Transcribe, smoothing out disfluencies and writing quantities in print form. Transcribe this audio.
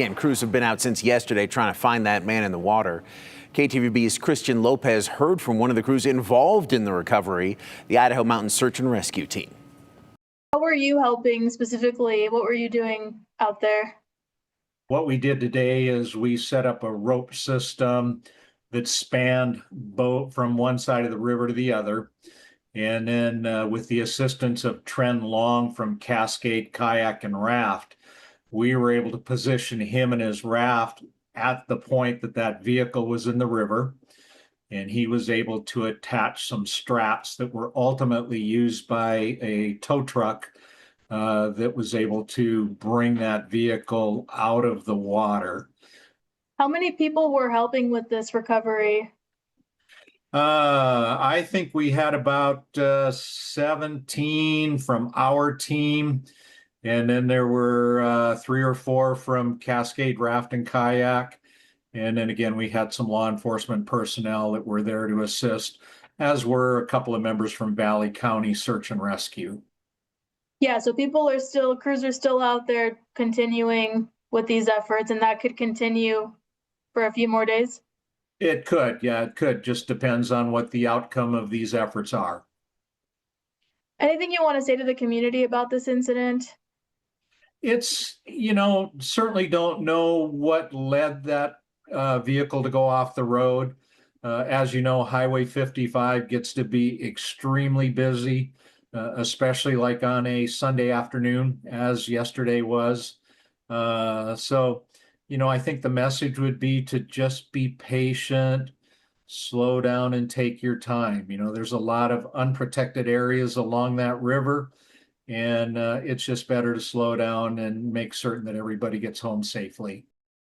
And crews have been out since yesterday trying to find that man in the water. KTVB's Christian Lopez heard from one of the crews involved in the recovery, the Idaho Mountain Search and Rescue Team. How were you helping specifically? What were you doing out there? What we did today is we set up a rope system that spanned boat from one side of the river to the other. And then with the assistance of Tren Long from Cascade Kayak and Raft, we were able to position him and his raft at the point that that vehicle was in the river. And he was able to attach some straps that were ultimately used by a tow truck that was able to bring that vehicle out of the water. How many people were helping with this recovery? I think we had about 17 from our team. And then there were 3 or 4 from Cascade Raft and Kayak. And then again, we had some law enforcement personnel that were there to assist, as were a couple of members from Valley County Search and Rescue. Yeah, so crews are still out there continuing with these efforts, and that could continue for a few more days? It could, yeah, it could. Just depends on what the outcome of these efforts are. Anything you want to say to the community about this incident? It's, certainly don't know what led that vehicle to go off the road. As you know, Highway 55 gets to be extremely busy, especially like on a Sunday afternoon, as yesterday was. I think the message would be to just be patient, slow down, and take your time. There's a lot of unprotected areas along that river. And it's just better to slow down and make certain that everybody gets home safely.